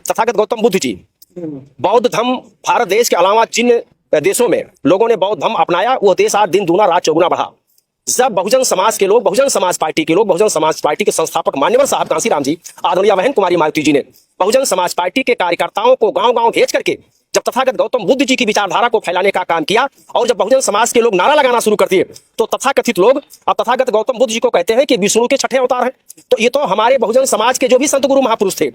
तथागत गौतम बुद्ध जी बौद्ध धर्म भारत देश के अलावा जिन देशों में लोगों ने बौद्ध धर्म अपनाया वो देश आज दिन दूना रात चौगुना बढ़ा। जब बहुजन समाज के लोग, बहुजन समाज पार्टी के लोग, बहुजन समाज पार्टी के संस्थापक मान्यवर साहब कांसीराम जी, आदरणीय बहन कुमारी मायावती जी ने बहुजन समाज पार्टी के कार्यकर्ताओं को गांव-गांव भेज करके जब तथागत गौतम बुद्ध जी की विचारधारा को फैलाने का काम किया और जब बहुजन समाज के लोग नारा लगाना शुरू कर दिए तो तथाकथित लोग अब तथागत गौतम बुद्ध जी को कहते हैं कि विष्णु के छठे अवतार हैं। तो ये तो हमारे बहुजन समाज के जो भी संत गुरु महापुरुष थे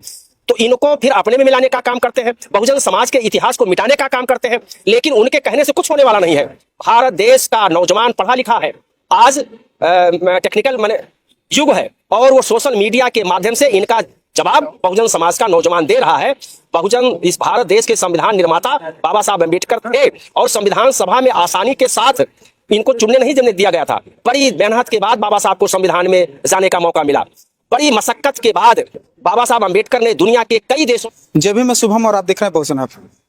तो इनको फिर अपने में मिलाने का काम करते हैं, बहुजन समाज के इतिहास को मिटाने का काम करते हैं। लेकिन उनके कहने से कुछ होने वाला नहीं है। भारत देश का नौजवान पढ़ा लिखा है, आज टेक्निकल युग है और वो सोशल मीडिया के माध्यम से इनका जवाब बहुजन समाज का नौजवान दे रहा है। बहुजन इस भारत देश के संविधान निर्माता बाबा साहब अम्बेडकर थे और संविधान सभा में आसानी के साथ इनको चुनने नहीं देने दिया गया था। बड़ी मेहनत के बाद बाबा साहब को संविधान में जाने का मौका मिला। बड़ी मशक्कत के बाद बाबा साहब अम्बेडकर ने दुनिया के कई देशों। जब भी मैं शुभम और आप देख रहे हैं बहुजन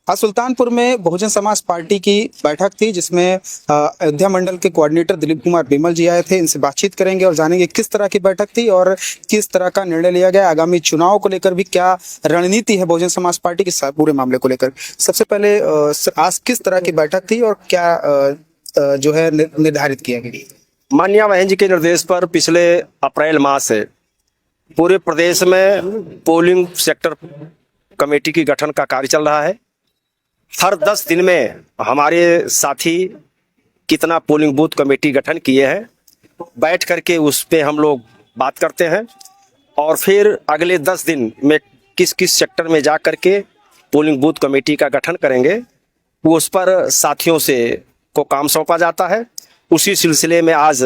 आज सुल्तानपुर में बहुजन समाज पार्टी की बैठक थी जिसमें अयोध्या मंडल के कोऑर्डिनेटर दिलीप कुमार बिमल जी आए थे। इनसे बातचीत करेंगे और जानेंगे किस तरह की बैठक थी और किस तरह का निर्णय लिया गया, आगामी चुनाव को लेकर भी क्या रणनीति है बहुजन समाज पार्टी के पूरे मामले को लेकर। सबसे पहले आज किस तरह की बैठक थी और क्या जो है निर्धारित किया गया। माननीय बहन जी के निर्देश पर पिछले अप्रैल माह से पूरे प्रदेश में पोलिंग सेक्टर कमेटी की गठन का कार्य चल रहा है। हर 10 दिन में हमारे साथी कितना पोलिंग बूथ कमेटी गठन किए हैं बैठ करके उस पे हम लोग बात करते हैं और फिर अगले 10 दिन में किस किस सेक्टर में जा करके पोलिंग बूथ कमेटी का गठन करेंगे वो उस पर साथियों से को काम सौंपा जाता है। उसी सिलसिले में आज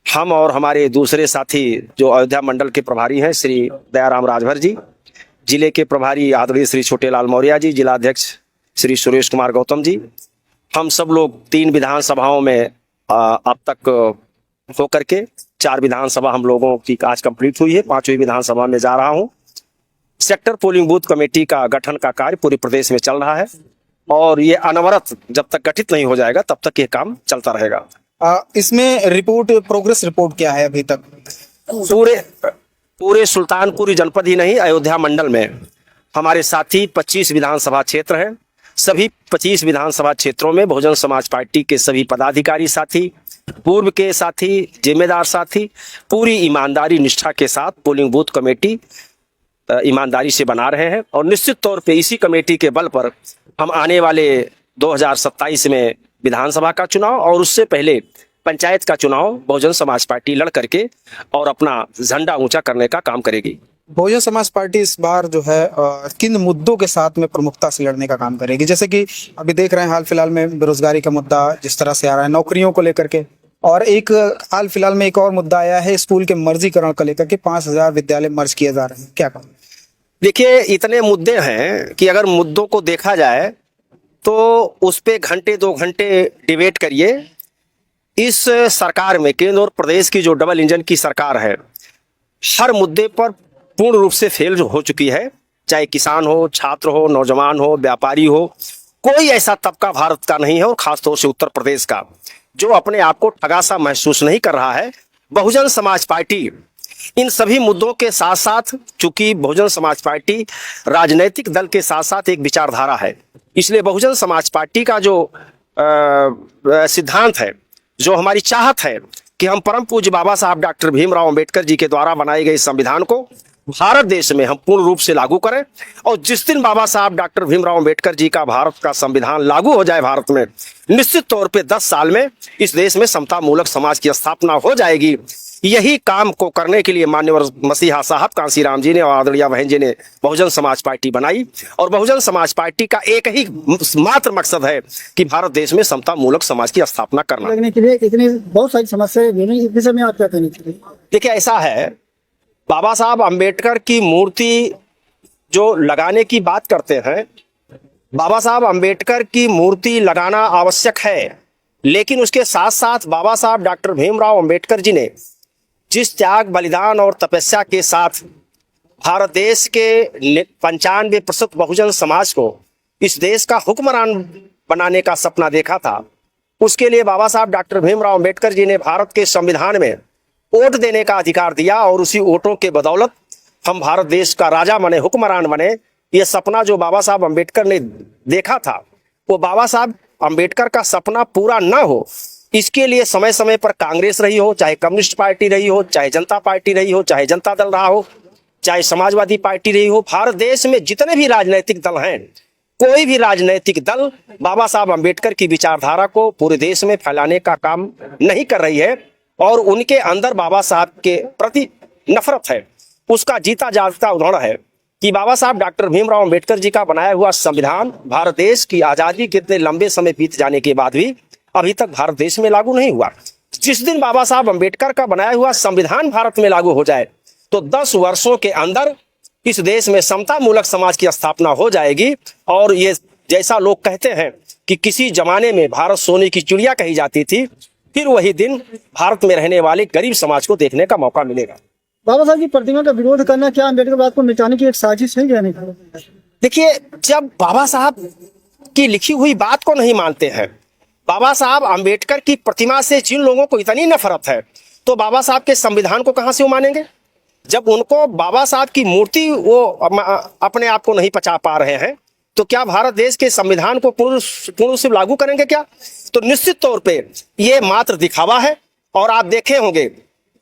हम और हमारे दूसरे साथी जो अयोध्या मंडल के प्रभारी हैं श्री दयाराम राजभर जी, जिले के प्रभारी आदरणीय श्री छोटेलाल मौर्य जी, जिलाध्यक्ष श्री सुरेश कुमार गौतम जी, हम सब लोग 3 विधानसभाओं में अब तक होकर के 4 विधानसभा हम लोगों की आज कंप्लीट हुई है। 5वीं विधानसभा में जा रहा हूं। सेक्टर पोलिंग बूथ कमेटी का गठन का कार्य पूरे प्रदेश में चल रहा है और ये अनवरत जब तक गठित नहीं हो जाएगा तब तक ये काम चलता रहेगा। इसमें रिपोर्ट, प्रोग्रेस रिपोर्ट क्या है अभी तक? पूरे सुल्तानपुर जनपद ही नहीं, अयोध्या मंडल में हमारे साथी 25 विधानसभा क्षेत्र हैं। सभी 25 विधानसभा क्षेत्रों में बहुजन समाज पार्टी के सभी पदाधिकारी साथी, पूर्व के साथी, जिम्मेदार साथी पूरी ईमानदारी निष्ठा के साथ पोलिंग बूथ कमेटी ईमानदारी से बना रहे हैं और निश्चित तौर पे इसी कमेटी के बल पर हम आने वाले 2027 में विधानसभा का चुनाव और उससे पहले पंचायत का चुनाव बहुजन समाज पार्टी लड़ करके और अपना झंडा ऊंचा करने का काम करेगी। बहुजन समाज पार्टी इस बार जो है किन मुद्दों के साथ में प्रमुखता से लड़ने का काम करेगी? जैसे कि अभी देख रहे हैं हाल फिलहाल में बेरोजगारी का मुद्दा जिस तरह से आ रहा है, नौकरियों को लेकर के, और एक हाल फिलहाल में एक और मुद्दा आया है स्कूल के मर्जीकरण को लेकर के 5000 विद्यालय मर्ज किए जा रहे हैं, क्या कहें? देखिए, इतने मुद्दे हैं कि अगर मुद्दों को देखा जाए तो उस पे घंटे 2 घंटे डिबेट करिए। इस सरकार में केंद्र और प्रदेश की जो डबल इंजन की सरकार है हर मुद्दे पर पूर्ण रूप से फेल हो चुकी है। चाहे किसान हो, छात्र हो, नौजवान हो, व्यापारी हो, कोई ऐसा तबका भारत का नहीं है और खासतौर से उत्तर प्रदेश का जो अपने आप को ठगा सा महसूस नहीं कर रहा है। बहुजन समाज पार्टी इन सभी मुद्दों के साथ साथ, चूंकि बहुजन समाज पार्टी राजनीतिक दल के साथ साथ एक विचारधारा है, इसलिए बहुजन समाज पार्टी का जो सिद्धांत है, जो हमारी चाहत है कि हम परम पूज्य बाबा साहब डॉक्टर भीमराव अंबेडकर जी के द्वारा बनाए गए संविधान को भारत देश में हम पूर्ण रूप से लागू करें और जिस दिन बाबा साहब डॉक्टर भीमराव अंबेडकर जी का भारत का संविधान लागू हो जाए भारत में, निश्चित तौर पे 10 साल में इस देश में समता मूलक समाज की स्थापना हो जाएगी। यही काम को करने के लिए मान्यवर मसीहा साहब कांसीराम जी ने और आदरणीय बहन जी ने बहुजन समाज पार्टी बनाई और बहुजन समाज पार्टी का एक ही मात्र मकसद है कि भारत देश में समता मूलक समाज की स्थापना करना। लगने के लिए इतनी बहुत सारी समस्याएं में आप क्या कहना चाहिए? देखिए, ऐसा है, बाबा साहब अंबेडकर की मूर्ति जो लगाने की बात करते हैं, बाबा साहब अंबेडकर की मूर्ति लगाना आवश्यक है, लेकिन उसके साथ साथ बाबा साहब डॉक्टर भीमराव अंबेडकर जी ने जिस त्याग, बलिदान और तपस्या के साथ भारत देश के 95% बहुजन समाज को इस देश का हुक्मरान बनाने का सपना देखा था, उसके लिए बाबा साहब डॉक्टर भीमराव अंबेडकर जी ने भारत के संविधान में वोट देने का अधिकार दिया और उसी वोटों के बदौलत हम भारत देश का राजा बने, हुक्मरान बने ये सपना जो बाबा साहब अम्बेडकर ने देखा था, वो बाबा साहब अम्बेडकर का सपना पूरा ना हो, इसके लिए समय समय पर कांग्रेस रही हो, चाहे कम्युनिस्ट पार्टी रही हो, चाहे जनता पार्टी रही हो, चाहे जनता दल रहा हो, चाहे समाजवादी पार्टी रही हो, भारत देश में जितने भी राजनीतिक दल हैं, कोई भी राजनीतिक दल बाबा साहब अम्बेडकर की विचारधारा को पूरे देश में फैलाने का काम नहीं कर रही है और उनके अंदर बाबा साहब के प्रति नफरत है। उसका जीता जागता उदाहरण है कि बाबा साहब डॉक्टर भीमराव अम्बेडकर जी का बनाया हुआ संविधान भारत देश की आजादी के इतने लंबे समय बीत जाने के बाद भी अभी तक भारत देश में लागू नहीं हुआ। जिस दिन बाबा साहब अम्बेडकर का बनाया हुआ संविधान भारत में लागू हो जाए तो 10 वर्षों के अंदर इस देश में समता मूलक समाज की स्थापना हो जाएगी। और ये जैसा लोग कहते हैं कि किसी जमाने में भारत सोने की चिड़िया कही जाती थी, फिर वही दिन भारत में रहने वाले गरीब समाज को देखने का मौका मिलेगा। बाबा साहब की प्रतिमा का विरोध करना क्या अम्बेडकर को मिटाने की एक साजिश है या नहीं? देखिए, जब बाबा साहब की लिखी हुई बात को नहीं मानते हैं, बाबा साहब अम्बेडकर की प्रतिमा से जिन लोगों को इतनी नफरत है, तो बाबा साहब के संविधान को कहां से वो मानेंगे? जब उनको बाबा साहब की मूर्ति वो अपने आप को नहीं पचा पा रहे हैं, तो क्या भारत देश के संविधान को पूर्ण से लागू करेंगे क्या? तो निश्चित तौर पे ये मात्र दिखावा है। और आप देखे होंगे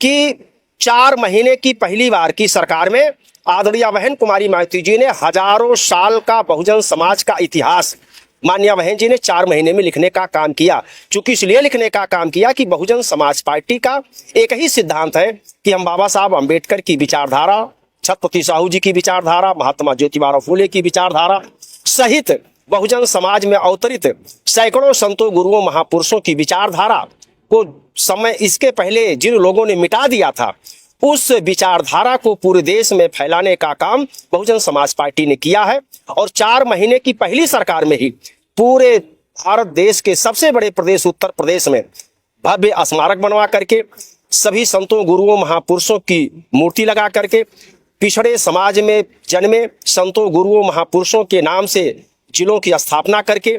कि 4 महीने की पहली बार की सरकार में आदरणीय बहन कुमारी मायावती जी ने हजारों साल का बहुजन समाज का इतिहास माननीय बहन जी ने 4 महीने में लिखने का काम किया। चूंकि इसलिए लिखने का काम किया कि बहुजन समाज पार्टी का एक ही सिद्धांत है कि हम बाबा साहब अम्बेडकर की विचारधारा, छत्रपति साहू जी की विचारधारा, महात्मा ज्योतिबा फुले की विचारधारा सहित बहुजन समाज में अवतरित सैकड़ों संतों, गुरुओं, महापुरुषों की विचारधारा को समय इसके पहले जिन लोगों ने मिटा दिया था, उस विचारधारा को पूरे देश में फैलाने का काम बहुजन समाज पार्टी ने किया है। और 4 महीने की पहली सरकार में ही पूरे भारत देश के सबसे बड़े प्रदेश उत्तर प्रदेश में भव्य स्मारक बनवा करके, सभी संतों, गुरुओं, महापुरुषों की मूर्ति लगा करके, पिछड़े समाज में जन्मे संतों, गुरुओं, महापुरुषों के नाम से जिलों की स्थापना करके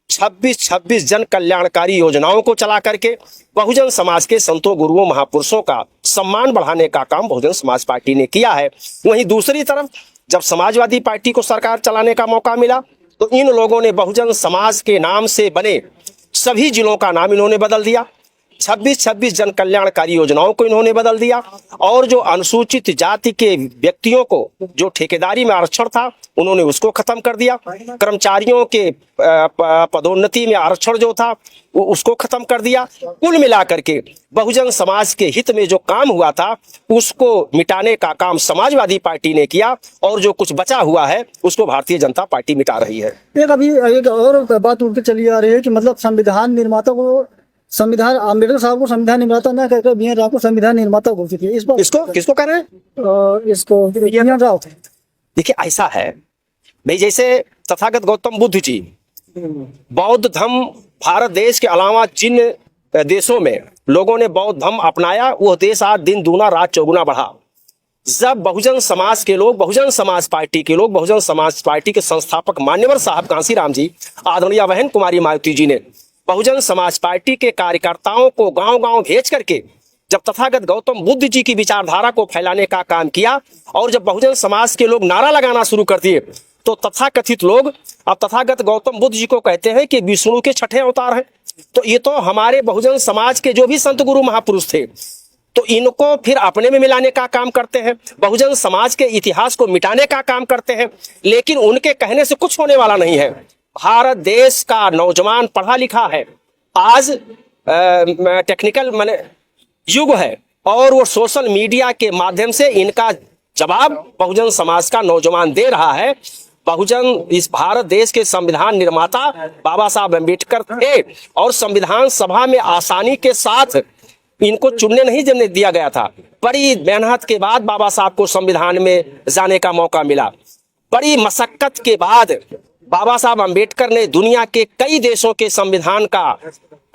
26 जन कल्याणकारी योजनाओं को चला करके बहुजन समाज के संतों, गुरुओं, महापुरुषों का सम्मान बढ़ाने का काम बहुजन समाज पार्टी ने किया है। वहीं दूसरी तरफ जब समाजवादी पार्टी को सरकार चलाने का मौका मिला तो इन लोगों ने बहुजन समाज के नाम से बने सभी जिलों का नाम इन्होंने बदल दिया, 26 जन कल्याणकारी योजनाओं को इन्होंने बदल दिया। और जो अनुसूचित जाति के व्यक्तियों को जो ठेकेदारी में आरक्षण था उन्होंने उसको खत्म कर दिया। कर्मचारियों के पदोन्नति में आरक्षण जो था वो उसको खत्म कर दिया। कुल मिलाकर के बहुजन समाज के हित में जो काम हुआ था उसको मिटाने का काम समाजवादी पार्टी ने किया और जो कुछ बचा हुआ है उसको भारतीय जनता पार्टी मिटा रही है। एक और बात उठ के चली आ रही है कि मतलब संविधान निर्माता को अम्बेडकर साहब को संविधान निर्माता न कहकर बी एन राव को संविधान निर्माता घोषित किया। इस बात इसको किसको कह रहे हैं? इसको बी एन राव। देखिए, ऐसा है भाई, जैसे तथागत गौतम बुद्ध जी बौद्ध धर्म भारत देश के अलावा जिन देशों में लोगों ने बौद्ध धर्म अपनाया वो देश आज दिन दूना रात चौगुना बढ़ा। जब बहुजन समाज के लोग, बहुजन समाज पार्टी के लोग, बहुजन समाज पार्टी के संस्थापक मान्यवर साहब कांसीराम जी, आदरणीय बहन कुमारी मायावती जी ने बहुजन समाज पार्टी के कार्यकर्ताओं को गांव-गांव भेज करके जब तथागत गौतम बुद्ध जी की विचारधारा को फैलाने का काम किया और जब बहुजन समाज के लोग नारा लगाना शुरू कर दिए तो तथाकथित लोग अब तथागत गौतम बुद्ध जी को कहते हैं कि विष्णु के 6ठे अवतार हैं। तो ये तो हमारे बहुजन समाज के जो भी संत, गुरु, महापुरुष थे तो इनको फिर अपने में मिलाने का काम करते हैं, बहुजन समाज के इतिहास को मिटाने का काम करते हैं। लेकिन उनके कहने से कुछ होने वाला नहीं है। भारत देश का नौजवान पढ़ा लिखा है, आज टेक्निकल माने युग है और वो सोशल मीडिया के माध्यम से इनका जवाब बहुजन समाज का नौजवान दे रहा है। बहुजन इस भारत देश के संविधान निर्माता बाबा साहब अम्बेडकर थे और संविधान सभा में आसानी के साथ इनको चुनने नहीं जमने दिया गया था। बड़ी मेहनत के बाद बाबा साहब को संविधान में जाने का मौका मिला। बड़ी मशक्कत के बाद बाबा साहब अम्बेडकर ने दुनिया के कई देशों के संविधान का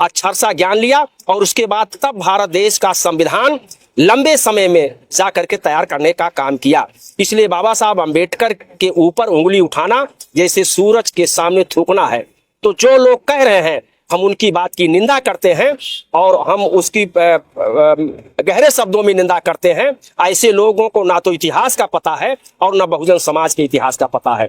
अक्षर सा ज्ञान लिया और उसके बाद तब भारत देश का संविधान लंबे समय में जाकर के तैयार करने का काम किया। इसलिए बाबा साहब अम्बेडकर के ऊपर उंगली उठाना जैसे सूरज के सामने थूकना है। तो जो लोग कह रहे हैं हम उनकी बात की निंदा करते हैं और हम उसकी गहरे शब्दों में निंदा करते हैं। ऐसे लोगों को ना तो इतिहास का पता है और ना बहुजन समाज के इतिहास का पता है।